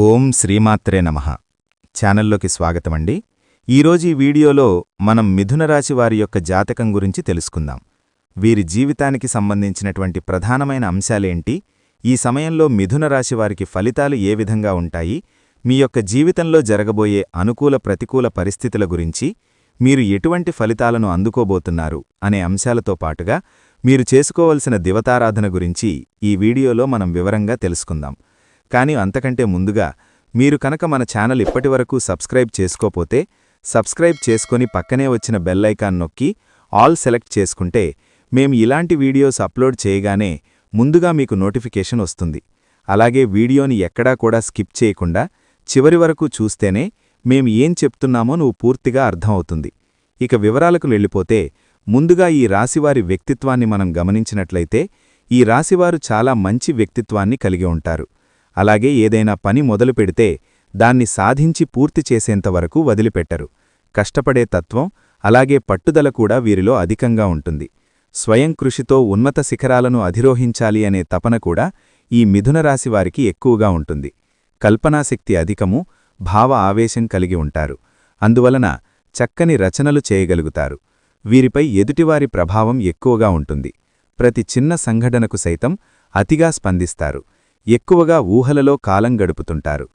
ఓం శ్రీమాత్రే నమః. ఛానల్లోకి స్వాగతమండి. ఈరోజు ఈ వీడియోలో మనం మిథున రాశి వారి యొక్క జాతకం గురించి తెలుసుకుందాం. వీరి జీవితానికి సంబంధించినటువంటి ప్రధానమైన అంశాలేంటి, ఈ సమయంలో మిథున రాశి వారికి ఫలితాలు ఏ విధంగా ఉంటాయి, మీ యొక్క జీవితంలో జరగబోయే అనుకూల ప్రతికూల పరిస్థితుల గురించి, మీరు ఎటువంటి ఫలితాలను అందుకోబోతున్నారు అనే అంశాలతో పాటుగా మీరు చేసుకోవలసిన దివతారాధన గురించి ఈ వీడియోలో మనం వివరంగా తెలుసుకుందాం. కానీ అంతకంటే ముందుగా మీరు కనుక మన ఛానల్ ఇప్పటివరకు సబ్స్క్రైబ్ చేసుకోపోతే సబ్స్క్రైబ్ చేసుకొని పక్కనే వచ్చిన బెల్ ఐకాన్ నొక్కి ఆల్ సెలెక్ట్ చేసుకుంటే మేము ఇలాంటి వీడియోస్ అప్లోడ్ చేయగానే ముందుగా మీకు నోటిఫికేషన్ వస్తుంది. అలాగే వీడియోని ఎక్కడా కూడా స్కిప్ చేయకుండా చివరి వరకు చూస్తేనే మేము ఏం చెప్తున్నామో నువ్వు పూర్తిగా అర్థమవుతుంది. ఇక వివరాలకు వెళ్ళిపోతే ముందుగా ఈ రాశివారి వ్యక్తిత్వాన్ని మనం గమనించినట్లయితే ఈ రాశివారు చాలా మంచి వ్యక్తిత్వాన్ని కలిగి ఉంటారు. అలాగే ఏదైనా పని మొదలు పెడితే దాన్ని సాధించి పూర్తి చేసేంతవరకు వదిలిపెట్టరు. కష్టపడే తత్వం అలాగే పట్టుదల కూడా వీరిలో అధికంగా ఉంటుంది. స్వయం కృషితో ఉన్నత శిఖరాలను అధిరోహించాలి అనే తపన కూడా ఈ మిథున రాశివారికి ఎక్కువగా ఉంటుంది. కల్పనాశక్తి అధికము, భావ ఆవేశం కలిగి ఉంటారు. అందువలన చక్కని రచనలు చేయగలుగుతారు. వీరిపై ఎదుటివారి ప్రభావం ఎక్కువగా ఉంటుంది. ప్రతి చిన్న సంఘటనకు సైతం అతిగా స్పందిస్తారు. ఎక్కువగా ఊహలలో కాలం గడుపుతుంటారు.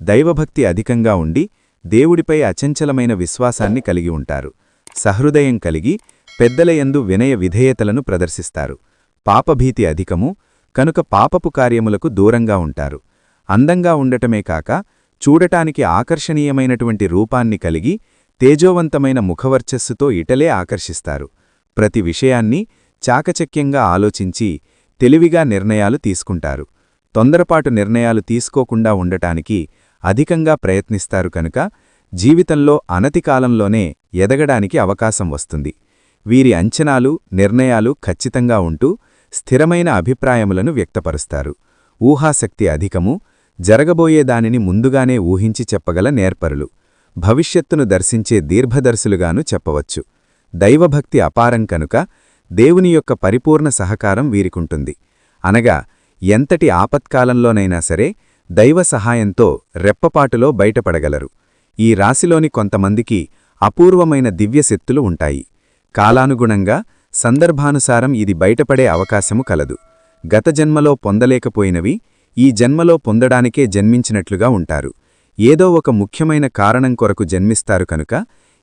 దైవభక్తి అధికంగా ఉండి దేవుడిపై అచంచలమైన విశ్వాసాన్ని కలిగి ఉంటారు. సహృదయం కలిగి పెద్దలయందు వినయ విధేయతలను ప్రదర్శిస్తారు. పాపభీతి అధికము కనుక పాపపు కార్యములకు దూరంగా ఉంటారు. అందంగా ఉండటమే కాక చూడటానికి ఆకర్షణీయమైనటువంటి రూపాన్ని కలిగి తేజోవంతమైన ముఖవర్చస్సుతో ఇటలే ఆకర్షిస్తారు. ప్రతి విషయాన్ని చాకచక్యంగా ఆలోచించి తెలివిగా నిర్ణయాలు తీసుకుంటారు. తొందరపాటు నిర్ణయాలు తీసుకోకుండా ఉండటానికి అధికంగా ప్రయత్నిస్తారు కనుక జీవితంలో అనతికాలంలోనే ఎదగడానికి అవకాశం వస్తుంది. వీరి అంచనాలు, నిర్ణయాలు ఖచ్చితంగా ఉంటూ స్థిరమైన అభిప్రాయములను వ్యక్తపరుస్తారు. ఊహాశక్తి అధికము, జరగబోయే దానిని ముందుగానే ఊహించి చెప్పగల నేర్పరులు. భవిష్యత్తును దర్శించే దీర్ఘదర్శులుగాను చెప్పవచ్చు. దైవభక్తి అపారం కనుక దేవుని యొక్క పరిపూర్ణ సహకారం వీరికుంటుంది. అనగా ఎంతటి ఆపత్కాలంలోనైనా సరే దైవ సహాయంతో రెప్పపాటులో బయటపడగలరు. ఈ రాశిలోని కొంతమందికి అపూర్వమైన దివ్యశక్తులు ఉంటాయి. కాలానుగుణంగా సందర్భానుసారం ఇది బయటపడే అవకాశము కలదు. గత జన్మలో పొందలేకపోయినవి ఈ జన్మలో పొందడానికే జన్మించినట్లుగా ఉంటారు. ఏదో ఒక ముఖ్యమైన కారణం కొరకు జన్మిస్తారు కనుక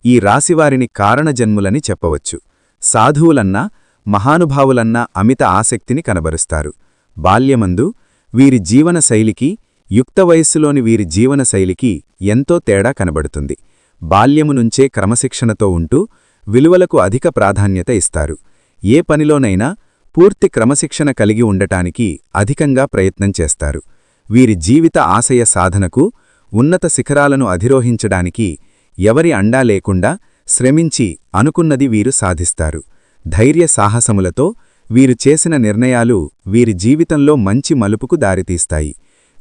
ఈ రాశివారిని కారణజన్ములని చెప్పవచ్చు. సాధువులన్నా మహానుభావులన్నా అమిత ఆసక్తిని కనబరుస్తారు. బాల్యమందు వీరి జీవన శైలికి, యుక్త వయస్సులోని వీరి జీవన శైలికి ఎంతో తేడా కనబడుతుంది. బాల్యము నుంచే క్రమశిక్షణతో ఉంటూ విలువలకు అధిక ప్రాధాన్యత ఇస్తారు. ఏ పనిలోనైనా పూర్తి క్రమశిక్షణ కలిగి ఉండటానికి అధికంగా ప్రయత్నం చేస్తారు. వీరి జీవిత ఆశయ సాధనకు, ఉన్నత శిఖరాలను అధిరోహించడానికి ఎవరి అండా లేకుండా శ్రమించి అనుకున్నది వీరు సాధిస్తారు. ధైర్య సాహసములతో వీరు చేసిన నిర్ణయాలు వీరి జీవితంలో మంచి మలుపుకు దారితీస్తాయి.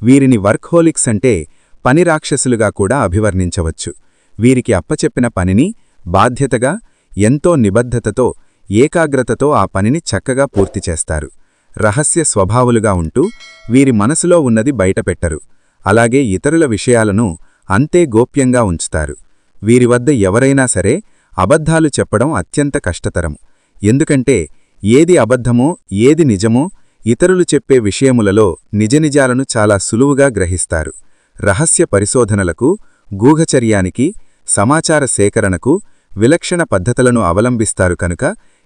వీరిని వర్క్హోలిక్స్ అంటే పని రాక్షసులుగా కూడా అభివర్ణించవచ్చు. వీరికి అప్పచెప్పిన పనిని బాధ్యతగా, ఎంతో నిబద్ధతతో, ఏకాగ్రతతో ఆ పనిని చక్కగా పూర్తి చేస్తారు. రహస్య స్వభావులుగా ఉంటూ వీరి మనసులో ఉన్నది బయటపెట్టరు. అలాగే ఇతరుల విషయాలను అంతే గోప్యంగా ఉంచుతారు. వీరి వద్ద ఎవరైనా సరే అబద్ధాలు చెప్పడం అత్యంత కష్టతరం. ఎందుకంటే ఏది అబద్ధమో ఏది నిజమో ఇతరులు చెప్పే విషయములలో నిజనిజాలను చాలా సులువుగా గ్రహిస్తారు. రహస్య పరిశోధనలకు, గూఢచర్యానికి, సమాచార సేకరణకు విలక్షణ పద్ధతులను అవలంబిస్తారు కనుక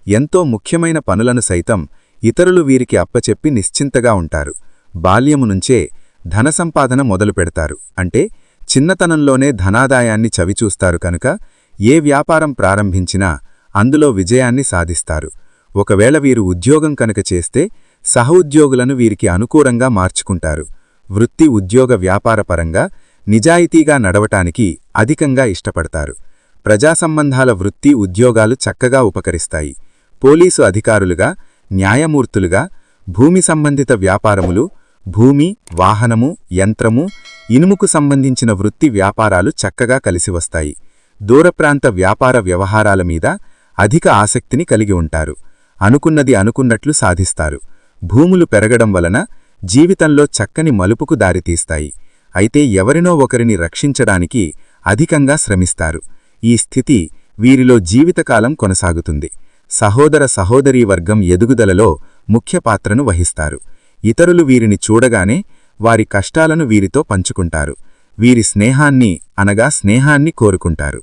ఎంతో ముఖ్యమైన పనులను సైతం ఇతరులు వీరికి అప్పచెప్పి నిశ్చింతగా ఉంటారు. బాల్యము నుంచే ధనసంపాదన మొదలుపెడతారు. అంటే చిన్నతనంలోనే ధనాదాయాన్ని చవిచూస్తారు కనుక ఏ వ్యాపారం ప్రారంభించినా అందులో విజయాన్ని సాధిస్తారు. ఒకవేళ వీరు ఉద్యోగం కనుక చేస్తే సహోద్యోగులను వీరికి అనుకూలంగా మార్చుకుంటారు. వృత్తి, ఉద్యోగ, వ్యాపారపరంగా నిజాయితీగా నడవటానికి అధికంగా ఇష్టపడతారు. ప్రజాసంబంధాల వృత్తి, ఉద్యోగాలు చక్కగా ఉపకరిస్తాయి. పోలీసు అధికారులుగా, న్యాయమూర్తులుగా, భూమి సంబంధిత వ్యాపారములు, భూమి, వాహనము, యంత్రము, ఇనుముకు సంబంధించిన వృత్తి వ్యాపారాలు చక్కగా కలిసివస్తాయి. దూరప్రాంత వ్యాపార వ్యవహారాల మీద అధిక ఆసక్తిని కలిగి ఉంటారు. అనుకున్నది అనుకున్నట్లు సాధిస్తారు. భూములు పెరగడం వలన జీవితంలో చక్కని మలుపుకు దారితీస్తాయి. అయితే ఎవరినో ఒకరిని రక్షించడానికి అధికంగా శ్రమిస్తారు. ఈ స్థితి వీరిలో జీవితకాలం కొనసాగుతుంది. సహోదర సహోదరీ వర్గం ఎదుగుదలలో ముఖ్య పాత్రను వహిస్తారు. ఇతరులు వీరిని చూడగానే వారి కష్టాలను వీరితో పంచుకుంటారు. వీరి స్నేహాన్ని కోరుకుంటారు.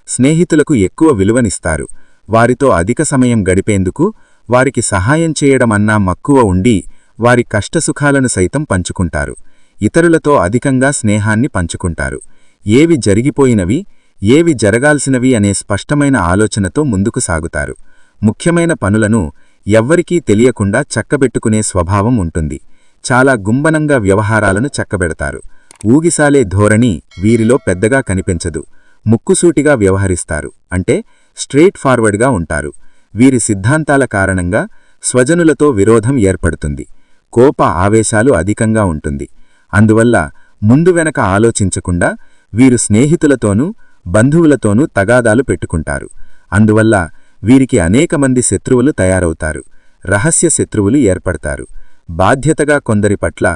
స్నేహితులకు ఎక్కువ విలువనిస్తారు. వారితో అధిక సమయం గడిపేందుకు వారికి సహాయం చేయడమన్నా మక్కువ ఉండి వారి కష్టసుఖాలను సైతం పంచుకుంటారు. ఇతరులతో అధికంగా స్నేహాన్ని పంచుకుంటారు. ఏవి జరిగిపోయినవి, ఏవి జరగాల్సినవి అనే స్పష్టమైన ఆలోచనతో ముందుకు సాగుతారు. ముఖ్యమైన పనులను ఎవ్వరికీ తెలియకుండా చక్కబెట్టుకునే స్వభావం ఉంటుంది. చాలా గుంబనంగా వ్యవహారాలను చక్కబెడతారు. ఊగిసాలే ధోరణి వీరిలో పెద్దగా కనిపించదు. ముక్కుసూటిగా వ్యవహరిస్తారు. అంటే స్ట్రెయిట్ ఫార్వర్డ్గా ఉంటారు. వీరి సిద్ధాంతాల కారణంగా స్వజనులతో విరోధం ఏర్పడుతుంది. కోప ఆవేశాలు అధికంగా ఉంటుంది. అందువల్ల ముందు వెనక ఆలోచించకుండా వీరు స్నేహితులతోనూ బంధువులతోనూ తగాదాలు పెట్టుకుంటారు. అందువల్ల వీరికి అనేక మంది శత్రువులు తయారవుతారు. రహస్య శత్రువులు ఏర్పడతారు. బాధ్యతగా కొందరి పట్ల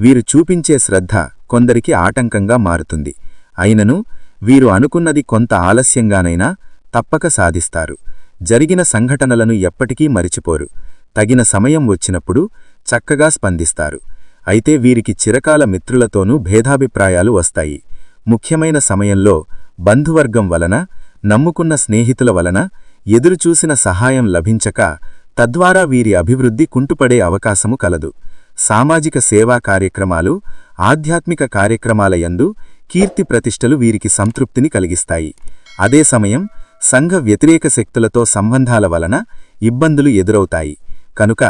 వీరు చూపించే శ్రద్ధ కొందరికి ఆటంకంగా మారుతుంది. అయినను వీరు అనుకున్నది కొంత ఆలస్యంగానైనా తప్పక సాధిస్తారు. జరిగిన సంఘటనలను ఎప్పటికీ మరిచిపోరు. తగిన సమయం వచ్చినప్పుడు చక్కగా స్పందిస్తారు. అయితే వీరికి చిరకాల మిత్రులతోనూ భేదాభిప్రాయాలు వస్తాయి. ముఖ్యమైన సమయంలో బంధువర్గం వలన, నమ్ముకున్న స్నేహితుల వలన ఎదురుచూసిన సహాయం లభించక తద్వారా వీరి అభివృద్ధి కుంటుపడే అవకాశము కలదు. సామాజిక సేవా కార్యక్రమాలు, ఆధ్యాత్మిక కార్యక్రమాల యందు కీర్తి ప్రతిష్టలు వీరికి సంతృప్తిని కలిగిస్తాయి. అదే సమయం సంఘ వ్యతిరేక శక్తులతో సంబంధాల వలన ఇబ్బందులు ఎదురవుతాయి. కనుక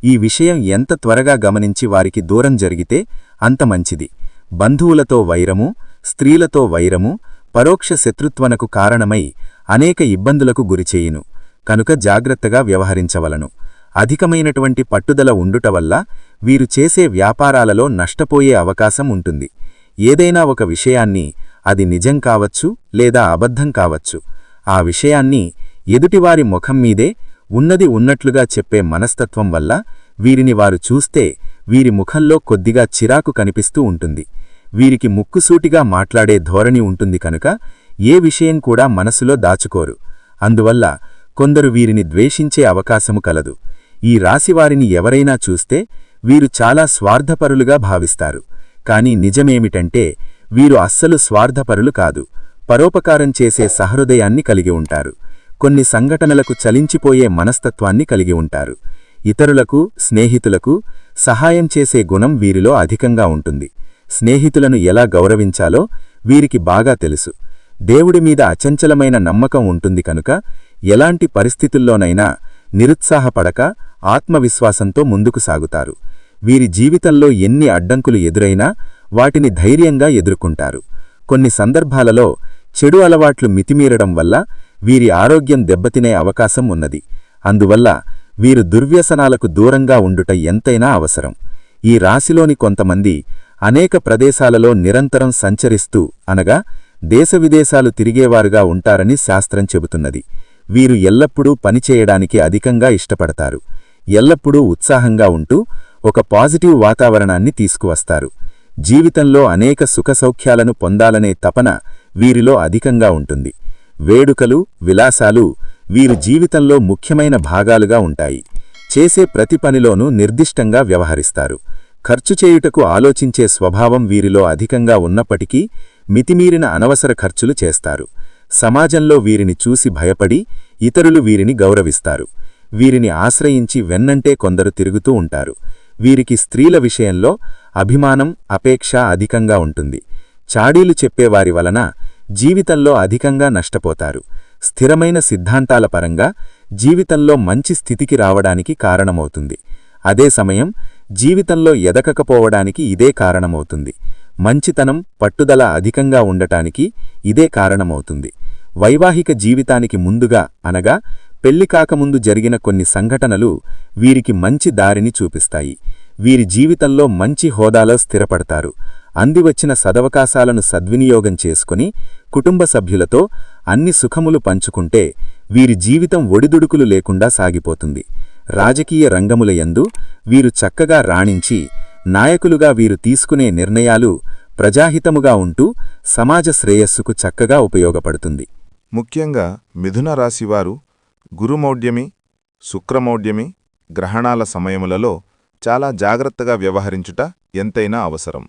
ఈ విషయం ఎంత త్వరగా గమనించి వారికి దూరం జరిగితే అంత మంచిది. బంధువులతో వైరము, స్త్రీలతో వైరము పరోక్ష శత్రుత్వనకు కారణమై అనేక ఇబ్బందులకు గురిచేయును. కనుక జాగ్రత్తగా వ్యవహరించవలను. అధికమైనటువంటి పట్టుదల ఉండుట వల్ల వీరు చేసే వ్యాపారాలలో నష్టపోయే అవకాశం ఉంటుంది. ఏదైనా ఒక విషయాన్ని, అది నిజం కావచ్చు లేదా అబద్ధం కావచ్చు, ఆ విషయాన్ని ఎదుటివారి ముఖం మీదే ఉన్నది ఉన్నట్లుగా చెప్పే మనస్తత్వం వల్ల వీరిని వారు చూస్తే వీరి ముఖంలో కొద్దిగా చిరాకు కనిపిస్తూ ఉంటుంది. వీరికి ముక్కుసూటిగా మాట్లాడే ధోరణి ఉంటుంది కనుక ఏ విషయం కూడా మనసులో దాచుకోరు. అందువల్ల కొందరు వీరిని ద్వేషించే అవకాశము కలదు. ఈ రాశివారిని ఎవరైనా చూస్తే వీరు చాలా స్వార్థపరులుగా భావిస్తారు. కాని నిజమేమిటంటే వీరు అస్సలు స్వార్థపరులు కాదు. పరోపకారం చేసే సహృదయాన్ని కలిగి ఉంటారు. కొన్ని సంఘటనలకు చలించిపోయే మనస్తత్వాన్ని కలిగి ఉంటారు. ఇతరులకు, స్నేహితులకు సహాయం చేసే గుణం వీరిలో అధికంగా ఉంటుంది. స్నేహితులను ఎలా గౌరవించాలో వీరికి బాగా తెలుసు. దేవుడి మీద అచంచలమైన నమ్మకం ఉంటుంది కనుక ఎలాంటి పరిస్థితుల్లోనైనా నిరుత్సాహపడక ఆత్మవిశ్వాసంతో ముందుకు సాగుతారు. వీరి జీవితంలో ఎన్ని అడ్డంకులు ఎదురైనా వాటిని ధైర్యంగా ఎదుర్కొంటారు. కొన్ని సందర్భాలలో చెడు అలవాట్లు మితిమీరడం వల్ల వీరి ఆరోగ్యం దెబ్బతినే అవకాశం ఉన్నది. అందువల్ల వీరు దుర్వ్యసనాలకు దూరంగా ఉండుట ఎంతైనా అవసరం. ఈ రాశిలోని కొంతమంది అనేక ప్రదేశాలలో నిరంతరం సంచరిస్తూ అనగా దేశవిదేశాలు తిరిగేవారుగా ఉంటారని శాస్త్రం చెబుతున్నది. వీరు ఎల్లప్పుడూ పనిచేయడానికి అధికంగా ఇష్టపడతారు. ఎల్లప్పుడూ ఉత్సాహంగా ఉంటూ ఒక పాజిటివ్ వాతావరణాన్ని తీసుకువస్తారు. జీవితంలో అనేక సుఖసౌఖ్యాలను పొందాలనే తపన వీరిలో అధికంగా ఉంటుంది. వేడుకలు, విలాసాలు వీరి జీవితంలో ముఖ్యమైన భాగాలుగా ఉంటాయి. చేసే ప్రతి పనిలోనూ నిర్దిష్టంగా వ్యవహరిస్తారు. ఖర్చు చేయుటకు ఆలోచించే స్వభావం వీరిలో అధికంగా ఉన్నప్పటికీ మితిమీరిన అనవసర ఖర్చులు చేస్తారు. సమాజంలో వీరిని చూసి భయపడి ఇతరులు వీరిని గౌరవిస్తారు. వీరిని ఆశ్రయించి వెన్నంటే కొందరు తిరుగుతూ ఉంటారు. వీరికి స్త్రీల విషయంలో అభిమానం, అపేక్ష అధికంగా ఉంటుంది. చాడీలు చెప్పేవారి వలన జీవితంలో అధికంగా నష్టపోతారు. స్థిరమైన సిద్ధాంతాల పరంగా జీవితంలో మంచి స్థితికి రావడానికి కారణమవుతుంది. అదే సమయం జీవితంలో ఎదగకపోవడానికి ఇదే కారణమవుతుంది. మంచితనం, పట్టుదల అధికంగా ఉండటానికి ఇదే కారణమవుతుంది. వైవాహిక జీవితానికి ముందుగా అనగా పెళ్లి కాకముందు జరిగిన కొన్ని సంఘటనలు వీరికి మంచి దారిని చూపిస్తాయి. వీరి జీవితంలో మంచి హోదాలో స్థిరపడతారు. అందివచ్చిన సదవకాశాలను సద్వినియోగం చేసుకుని కుటుంబ సభ్యులతో అన్ని సుఖములు పంచుకుంటే వీరి జీవితం ఒడిదుడుకులు లేకుండా సాగిపోతుంది. రాజకీయ రంగముల యందు వీరు చక్కగా రాణించి నాయకులుగా వీరు తీసుకునే నిర్ణయాలు ప్రజాహితముగా ఉంటూ సమాజ శ్రేయస్సుకు చక్కగా ఉపయోగపడుతుంది. ముఖ్యంగా మిథున రాశివారు గురుమౌఢ్యమి, శుక్రమౌఢ్యమి గ్రహణాల సమయములలో చాలా జాగ్రత్తగా వ్యవహరించుట ఎంతైనా అవసరం.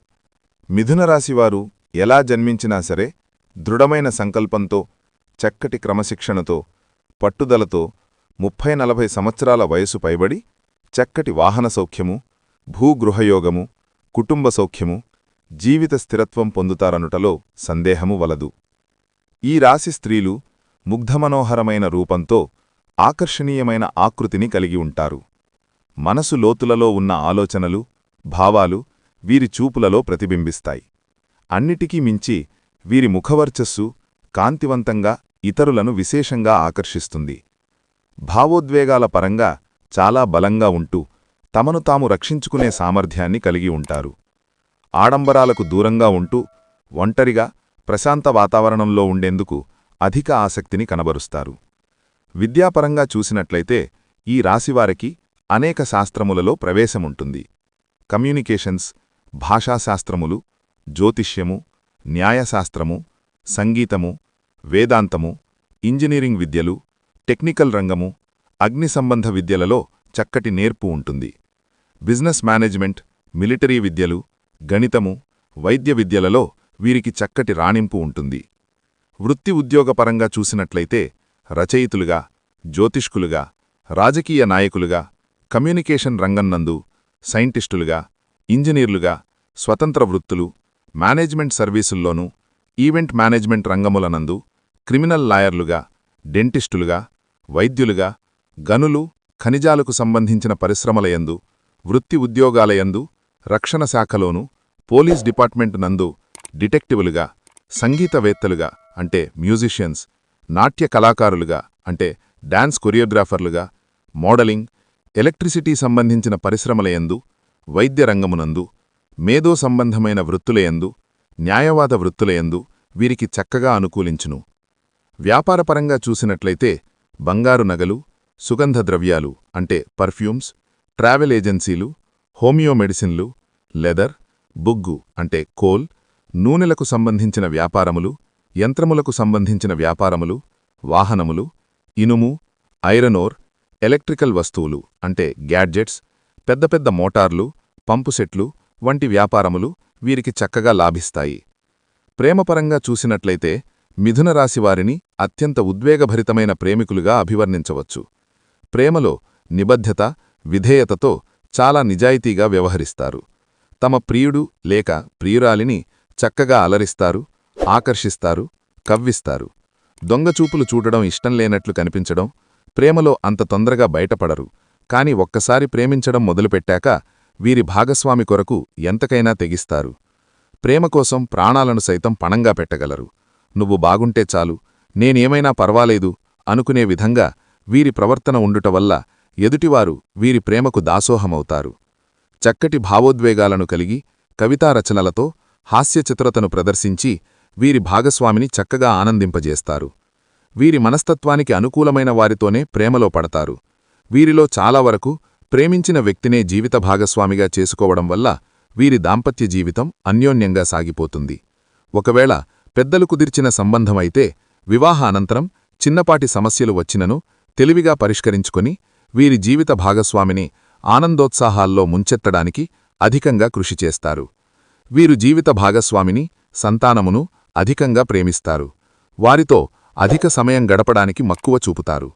మిథున రాశివారు ఎలా జన్మించినా సరే దృఢమైన సంకల్పంతో, చక్కటి క్రమశిక్షణతో, పట్టుదలతో 30-40 సంవత్సరాల వయసు పైబడి చక్కటి వాహన సౌఖ్యము, భూగృహయోగము, కుటుంబ సౌఖ్యము, జీవిత స్థిరత్వం పొందుతారనుటలో సందేహము వలదు. ఈ రాశి స్త్రీలు ముగ్ధమనోహరమైన రూపంతో ఆకర్షణీయమైన ఆకృతిని కలిగి ఉంటారు. మనసు లోతులలో ఉన్న ఆలోచనలు, భావాలు వీరి చూపులలో ప్రతిబింబిస్తాయి. అన్నిటికీ మించి వీరి ముఖవర్చస్సు కాంతివంతంగా ఇతరులను విశేషంగా ఆకర్షిస్తుంది. భావోద్వేగాల పరంగా చాలా బలంగా ఉంటూ తమను తాము రక్షించుకునే సామర్థ్యాన్ని కలిగి ఉంటారు. ఆడంబరాలకు దూరంగా ఉంటూ ఒంటరిగా ప్రశాంత వాతావరణంలో ఉండేందుకు అధిక ఆసక్తిని కనబరుస్తారు. విద్యాపరంగా చూసినట్లయితే ఈ రాశివారికి అనేక శాస్త్రములలో ప్రవేశముంటుంది. కమ్యూనికేషన్స్, భాషాశాస్త్రములు, జ్యోతిష్యము, న్యాయశాస్త్రము, సంగీతము, వేదాంతము, ఇంజనీరింగ్ విద్యలు, టెక్నికల్ రంగము, అగ్ని సంబంధ విద్యలలో చక్కటి నేర్పు ఉంటుంది. బిజినెస్ మేనేజ్మెంట్, మిలిటరీ విద్యలు, గణితము, వైద్య విద్యలలో వీరికి చక్కటి రాణింపు ఉంటుంది. వృత్తి ఉద్యోగపరంగా చూసినట్లయితే రచయితులుగా, జ్యోతిష్కులుగా, రాజకీయ నాయకులుగా, కమ్యూనికేషన్ రంగంనందు సైంటిస్టులుగా, ఇంజనీర్లుగా, స్వతంత్ర వృత్తులు, మేనేజ్మెంట్ సర్వీసుల్లోనూ, ఈవెంట్ మేనేజ్మెంట్ రంగములనందు, క్రిమినల్ లాయర్లుగా, డెంటిస్టులుగా, వైద్యులుగా, గనులు, ఖనిజాలకు సంబంధించిన పరిశ్రమలయందు, వృత్తి ఉద్యోగాలయందు, రక్షణ శాఖలోనూ, పోలీస్ డిపార్ట్మెంట్ నందు డిటెక్టివులుగా, సంగీతవేత్తలుగా అంటే మ్యూజిషియన్స్, నాట్య కళాకారులుగా అంటే డాన్స్ కొరియోగ్రాఫర్లుగా, మోడలింగ్, ఎలక్ట్రిసిటీ సంబంధించిన పరిశ్రమలయందు, వైద్య రంగమునందు, మేధో సంబంధమైన వృత్తులయందు, న్యాయవాద వృత్తులయందు వీరికి చక్కగా అనుకూలించును. వ్యాపారపరంగా చూసినట్లయితే బంగారు నగలు, సుగంధ ద్రవ్యాలు అంటే పర్ఫ్యూమ్స్, ట్రావెల్ ఏజెన్సీలు, హోమియో మెడిసిన్లు, లెదర్, బొగ్గు అంటే కోల్, నూనెలకు సంబంధించిన వ్యాపారములు, యంత్రములకు సంబంధించిన వ్యాపారములు, వాహనములు, ఇనుము, ఐరనోర్, ఎలక్ట్రికల్ వస్తువులు అంటే గ్యాడ్జెట్స్, పెద్ద పెద్ద మోటార్లు, పంపుసెట్లు వంటి వ్యాపారములు వీరికి చక్కగా లాభిస్తాయి. ప్రేమపరంగా చూసినట్లయితే మిథున రాశివారిని అత్యంత ఉద్వేగభరితమైన ప్రేమికులుగా అభివర్ణించవచ్చు. ప్రేమలో నిబద్ధత, విధేయతతో చాలా నిజాయితీగా వ్యవహరిస్తారు. తమ ప్రియుడు లేక ప్రియురాలిని చక్కగా అలరిస్తారు, ఆకర్షిస్తారు, కవ్విస్తారు. దొంగచూపులు చూడడం ఇష్టంలేనట్లు కనిపించడం, ప్రేమలో అంత తొందరగా బయటపడరు. కాని ఒక్కసారి ప్రేమించడం మొదలుపెట్టాక వీరి భాగస్వామి కొరకు ఎంతకైనా తెగిస్తారు. ప్రేమకోసం ప్రాణాలను సైతం పణంగా పెట్టగలరు. నువ్వు బాగుంటే చాలు, నేనేమైనా పర్వాలేదు అనుకునే విధంగా వీరి ప్రవర్తన ఉండుటవల్ల ఎదుటివారు వీరి ప్రేమకు దాసోహమవుతారు. చక్కటి భావోద్వేగాలను కలిగి కవితారచనలతో హాస్యచిత్రతను ప్రదర్శించి వీరి భాగస్వామిని చక్కగా ఆనందింపజేస్తారు. వీరి మనస్తత్వానికి అనుకూలమైన వారితోనే ప్రేమలో పడతారు. వీరిలో చాలా వరకు ప్రేమించిన వ్యక్తినే జీవిత భాగస్వామిగా చేసుకోవడం వల్ల వీరి దాంపత్య జీవితం అన్యోన్యంగా సాగిపోతుంది. ఒకవేళ పెద్దలు కుదిర్చిన సంబంధమైతే వివాహ అనంతరం చిన్నపాటి సమస్యలు వచ్చినను తెలివిగా పరిష్కరించుకొని వీరి జీవిత భాగస్వామిని ఆనందోత్సాహాల్లో ముంచెత్తడానికి అధికంగా కృషి చేస్తారు. వీరు జీవిత భాగస్వామిని, సంతానమును అధికంగా ప్రేమిస్తారు. వారితో అధిక సమయం గడపడానికి మక్కువ చూపుతారు.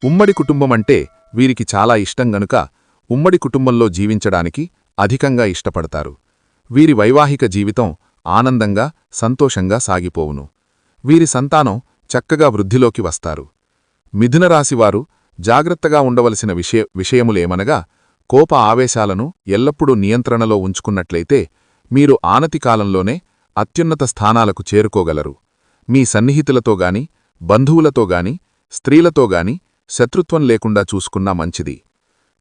ఉమ్మడి కుటుంబమంటే వీరికి చాలా ఇష్టం గనుక ఉమ్మడి కుటుంబంలో జీవించడానికి అధికంగా ఇష్టపడతారు. వీరి వైవాహిక జీవితం ఆనందంగా, సంతోషంగా సాగిపోవును. వీరి సంతానం చక్కగా వృద్ధిలోకి వస్తారు. మిథునరాశివారు జాగ్రత్తగా ఉండవలసిన విషయములేమనగా కోప ఆవేశాలను ఎల్లప్పుడూ నియంత్రణలో ఉంచుకున్నట్లయితే మీరు ఆనతికాలంలోనే అత్యున్నత స్థానాలకు చేరుకోగలరు. మీ సన్నిహితులతోగాని, బంధువులతోగాని, స్త్రీలతోగాని శత్రుత్వం లేకుండా చూసుకున్నా మంచిది.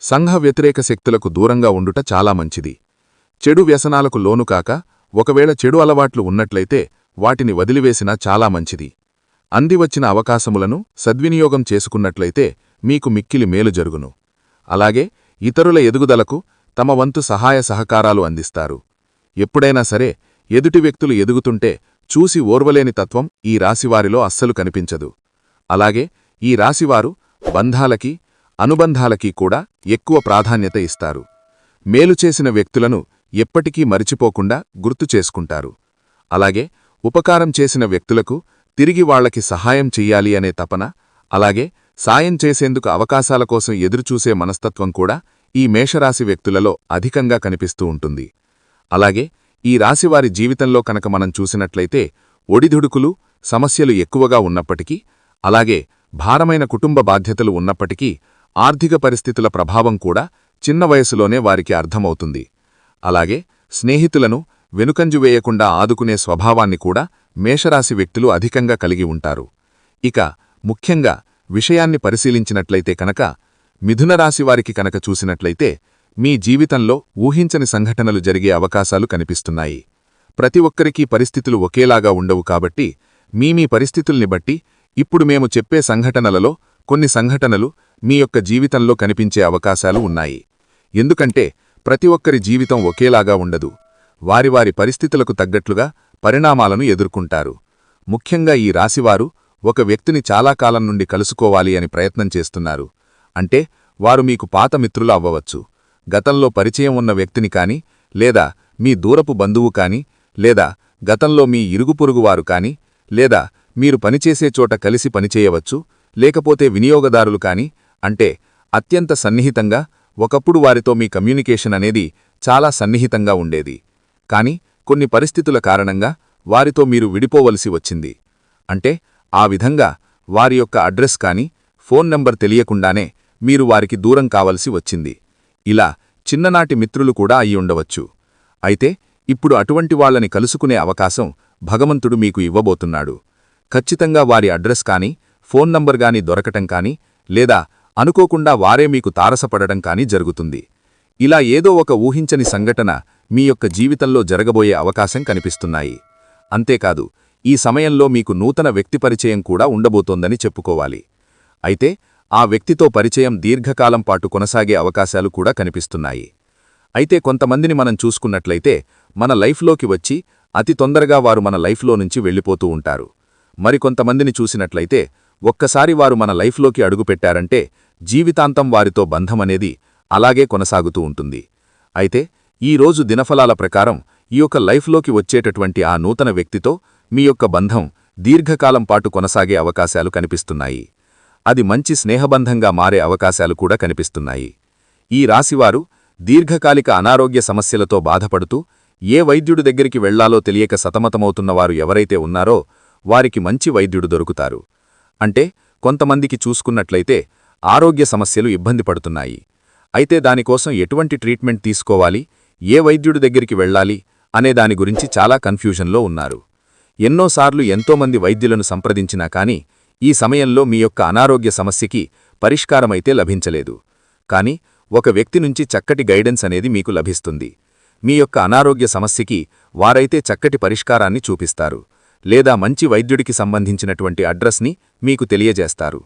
సంఘ వ్యతిరేక శక్తులకు దూరంగా ఉండుట చాలా మంచిది. చెడు వ్యసనాలకు లోనుకాక ఒకవేళ చెడు అలవాట్లు ఉన్నట్లయితే వాటిని వదిలివేసినా చాలా మంచిది. అందివచ్చిన అవకాశములను సద్వినియోగం చేసుకున్నట్లయితే మీకు మిక్కిలి మేలు జరుగును. అలాగే ఇతరుల ఎదుగుదలకు తమ వంతు సహాయ సహకారాలు అందిస్తారు. ఎప్పుడైనా సరే ఎదుటి వ్యక్తులు ఎదుగుతుంటే చూసి ఓర్వలేని తత్వం ఈ రాశివారిలో అస్సలు కనిపించదు. అలాగే ఈ రాశివారు బంధాలకి, అనుబంధాలకి కూడా ఎక్కువ ప్రాధాన్యత ఇస్తారు. మేలు చేసిన వ్యక్తులను ఎప్పటికీ మరిచిపోకుండా గుర్తు చేసుకుంటారు. అలాగే ఉపకారం చేసిన వ్యక్తులకు తిరిగి వాళ్లకి సహాయం చెయ్యాలి అనే తపన, అలాగే సాయం చేసేందుకు అవకాశాల కోసం ఎదురుచూసే మనస్తత్వం కూడా ఈ మేషరాశి వ్యక్తులలో అధికంగా కనిపిస్తూ ఉంటుంది. అలాగే ఈ రాశివారి జీవితంలో కనుక మనం చూసినట్లయితే ఒడిదుడుకులు, సమస్యలు ఎక్కువగా ఉన్నప్పటికీ, అలాగే భారమైన కుటుంబ బాధ్యతలు ఉన్నప్పటికీ ఆర్థిక పరిస్థితుల ప్రభావం కూడా చిన్న వయసులోనే వారికి అర్థమవుతుంది. అలాగే స్నేహితులను వెనుకంజు వేయకుండా ఆదుకునే స్వభావాన్ని కూడా మేషరాశి వ్యక్తులు అధికంగా కలిగి ఉంటారు. ఇక ముఖ్యంగా విషయాన్ని పరిశీలించినట్లయితే కనుక మిథునరాశివారికి కనుక చూసినట్లయితే మీ జీవితంలో ఊహించని సంఘటనలు జరిగే అవకాశాలు కనిపిస్తున్నాయి. ప్రతి ఒక్కరికీ పరిస్థితులు ఒకేలాగా ఉండవు కాబట్టి మీ పరిస్థితుల్ని బట్టి ఇప్పుడు మేము చెప్పే సంఘటనలలో కొన్ని సంఘటనలు మీ యొక్క జీవితంలో కనిపించే అవకాశాలు ఉన్నాయి. ఎందుకంటే ప్రతి ఒక్కరి జీవితం ఒకేలాగా ఉండదు. వారి పరిస్థితులకు తగ్గట్లుగా పరిణామాలను ఎదుర్కొంటారు. ముఖ్యంగా ఈ రాశివారు ఒక వ్యక్తిని చాలా కాలం నుండి కలుసుకోవాలి అని ప్రయత్నం చేస్తున్నారు. అంటే వారు మీకు పాత మిత్రులు అవ్వవచ్చు, గతంలో పరిచయం ఉన్న వ్యక్తిని కాని, లేదా మీ దూరపు బంధువు కాని, లేదా గతంలో మీ ఇరుగుపొరుగువారు కాని, లేదా మీరు పనిచేసే చోట కలిసి పనిచేయవచ్చు, లేకపోతే వినియోగదారులు కాని, అంటే అత్యంత సన్నిహితంగా ఒకప్పుడు వారితో మీ కమ్యూనికేషన్ అనేది చాలా సన్నిహితంగా ఉండేది. కాని కొన్ని పరిస్థితుల కారణంగా వారితో మీరు విడిపోవలసి వచ్చింది. అంటే ఆ విధంగా వారి యొక్క అడ్రస్ కాని, ఫోన్ నంబర్ తెలియకుండానే మీరు వారికి దూరం కావలసి వచ్చింది. ఇలా చిన్ననాటి మిత్రులు కూడా అయ్యుండవచ్చు. అయితే ఇప్పుడు అటువంటి వాళ్లని కలుసుకునే అవకాశం భగవంతుడు మీకు ఇవ్వబోతున్నాడు. ఖచ్చితంగా వారి అడ్రస్ కాని, ఫోన్ నంబర్ గాని దొరకటం కాని, లేదా అనుకోకుండా వారే మీకు తారసపడడం కాని జరుగుతుంది. ఇలా ఏదో ఒక ఊహించని సంఘటన మీ యొక్క జీవితంలో జరగబోయే అవకాశం కనిపిస్తున్నాయి. అంతేకాదు ఈ సమయంలో మీకు నూతన వ్యక్తి పరిచయం కూడా ఉండబోతోందని చెప్పుకోవాలి. అయితే ఆ వ్యక్తితో పరిచయం దీర్ఘకాలం పాటు కొనసాగే అవకాశాలు కూడా కనిపిస్తున్నాయి. అయితే కొంతమందిని మనం చూసుకున్నట్లయితే మన లైఫ్లోకి వచ్చి అతి తొందరగా వారు మన లైఫ్లో నుంచి వెళ్ళిపోతూ ఉంటారు. మరికొంతమందిని చూసినట్లయితే ఒక్కసారి వారు మన లైఫ్లోకి అడుగుపెట్టారంటే జీవితాంతం వారితో బంధమనేది అలాగే కొనసాగుతూ ఉంటుంది. అయితే ఈ రోజు దినఫలాల ప్రకారం ఈ యొక్క లైఫ్లోకి వచ్చేటటువంటి ఆ నూతన వ్యక్తితో మీ యొక్క బంధం దీర్ఘకాలం పాటు కొనసాగే అవకాశాలు కనిపిస్తున్నాయి. అది మంచి స్నేహబంధంగా మారే అవకాశాలు కూడా కనిపిస్తున్నాయి. ఈ రాశివారు దీర్ఘకాలిక అనారోగ్య సమస్యలతో బాధపడుతూ ఏ వైద్యుడి దగ్గరికి వెళ్లాలో తెలియక సతమతమవుతున్నవారు ఎవరైతే ఉన్నారో వారికి మంచి వైద్యుడు దొరుకుతారు. అంటే కొంతమందికి చూసుకున్నట్లయితే ఆరోగ్య సమస్యలు ఇబ్బంది పడుతున్నాయి. అయితే దానికోసం ఎటువంటి ట్రీట్మెంట్ తీసుకోవాలి, ఏ వైద్యుడి దగ్గరికి వెళ్లాలి అనే దాని గురించి చాలా కన్ఫ్యూజన్లో ఉన్నారు. ఎన్నోసార్లు ఎంతోమంది వైద్యులను సంప్రదించినా కాని ఈ సమయంలో మీ యొక్క అనారోగ్య సమస్యకి పరిష్కారమైతే లభించలేదు. కాని ఒక వ్యక్తి నుంచి చక్కటి గైడెన్స్ అనేది మీకు లభిస్తుంది. మీ యొక్క అనారోగ్య సమస్యకి వారైతే చక్కటి పరిష్కారాన్ని చూపిస్తారు, లేదా మంచి వైద్యుడికి సంబంధించినటువంటి అడ్రస్ని మీకు తెలియజేస్తారు.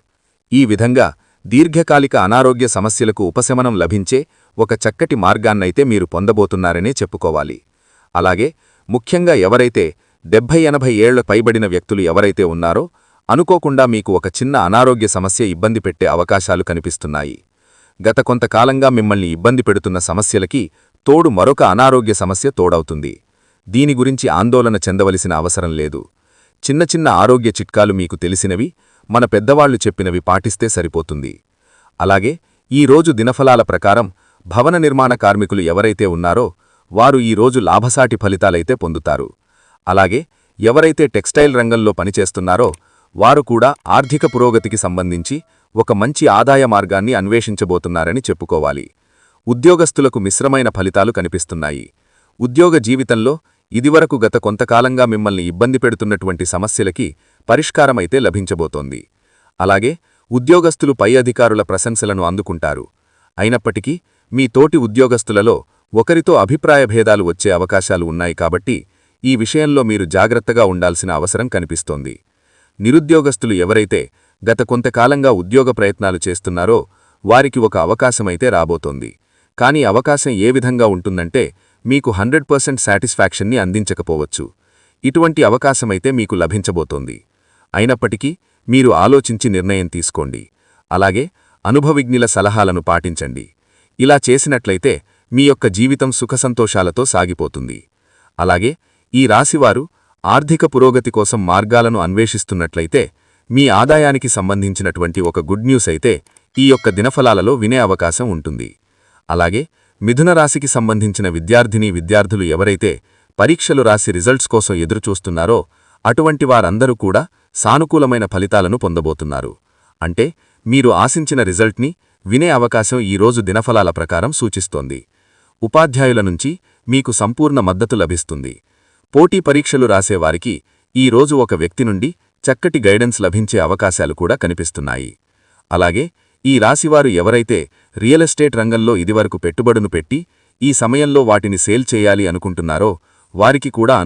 ఈ విధంగా దీర్ఘకాలిక అనారోగ్య సమస్యలకు ఉపశమనం లభించే ఒక చక్కటి మార్గాన్నైతే మీరు పొందబోతున్నారనే చెప్పుకోవాలి. అలాగే ముఖ్యంగా ఎవరైతే 70-80 ఏళ్ల పైబడిన వ్యక్తులు ఎవరైతే ఉన్నారో అనుకోకుండా మీకు ఒక చిన్న అనారోగ్య సమస్య ఇబ్బంది పెట్టే అవకాశాలు కనిపిస్తున్నాయి. గత కొంతకాలంగా మిమ్మల్ని ఇబ్బంది పెడుతున్న సమస్యలకి తోడు మరొక అనారోగ్య సమస్య తోడవుతుంది. దీని గురించి ఆందోళన చెందవలసిన అవసరం లేదు. చిన్న చిన్న ఆరోగ్య చిట్కాలు మీకు తెలిసినవి, మన పెద్దవాళ్లు చెప్పినవి పాటిస్తే సరిపోతుంది. అలాగే ఈ రోజు దినఫలాల ప్రకారం భవన నిర్మాణ కార్మికులు ఎవరైతే ఉన్నారో వారు ఈ రోజు లాభసాటి ఫలితాలైతే పొందుతారు. అలాగే ఎవరైతే టెక్స్టైల్ రంగంలో పనిచేస్తున్నారో వారు కూడా ఆర్థిక పురోగతికి సంబంధించి ఒక మంచి ఆదాయ మార్గాన్ని అన్వేషించబోతున్నారని చెప్పుకోవాలి. ఉద్యోగస్తులకు మిశ్రమైన ఫలితాలు కనిపిస్తున్నాయి. ఉద్యోగ జీవితంలో ఇదివరకు గత కొంతకాలంగా మిమ్మల్ని ఇబ్బంది పెడుతున్నటువంటి సమస్యలకి పరిష్కారమైతే లభించబోతోంది. అలాగే ఉద్యోగస్తులు పై అధికారుల ప్రశంసలను అందుకుంటారు. అయినప్పటికీ మీ తోటి ఉద్యోగస్తులలో ఒకరితో అభిప్రాయ భేదాలు వచ్చే అవకాశాలు ఉన్నాయి కాబట్టి ఈ విషయంలో మీరు జాగ్రత్తగా ఉండాల్సిన అవసరం కనిపిస్తోంది. నిరుద్యోగస్తులు ఎవరైతే గత కొంతకాలంగా ఉద్యోగ ప్రయత్నాలు చేస్తున్నారో వారికి ఒక అవకాశమైతే రాబోతోంది. కానీ అవకాశం ఏ విధంగా ఉంటుందంటే మీకు 100% సాటిస్ఫాక్షన్ని అందించకపోవచ్చు. ఇటువంటి అవకాశమైతే మీకు లభించబోతోంది. అయినప్పటికీ మీరు ఆలోచించి నిర్ణయం తీసుకోండి. అలాగే అనుభవజ్ఞుల సలహాలను పాటించండి. ఇలా చేసినట్లయితే మీ యొక్క జీవితం సుఖసంతోషాలతో సాగిపోతుంది. అలాగే ఈ రాశివారు ఆర్థిక పురోగతి కోసం మార్గాలను అన్వేషిస్తున్నట్లయితే మీ ఆదాయానికి సంబంధించినటువంటి ఒక గుడ్ న్యూస్ అయితే ఈ యొక్క దినఫలాలలో వినే అవకాశం ఉంటుంది. అలాగే మిథున రాశికి సంబంధించిన విద్యార్థులు ఎవరైతే పరీక్షలు రాసి రిజల్ట్స్ కోసం ఎదురుచూస్తున్నారో అటువంటి వారందరూ కూడా సానుకూలమైన ఫలితాలను పొందబోతున్నారు. అంటే మీరు ఆశించిన రిజల్ట్ని వినే అవకాశం ఈరోజు దినఫలాల ప్రకారం సూచిస్తోంది. ఉపాధ్యాయుల నుంచి మీకు సంపూర్ణ మద్దతు లభిస్తుంది. పోటీ పరీక్షలు రాసేవారికి ఈరోజు ఒక వ్యక్తి నుండి చక్కటి గైడెన్స్ లభించే అవకాశాలు కూడా కనిపిస్తున్నాయి. అలాగే ఈ రాశివారు ఎవరైతే రియల్ ఎస్టేట్ రంగంలో ఇదివరకు పెట్టుబడును పెట్టి ఈ సమయంలో వాటిని సేల్ చేయాలి అనుకుంటున్నారో వారికి కూడా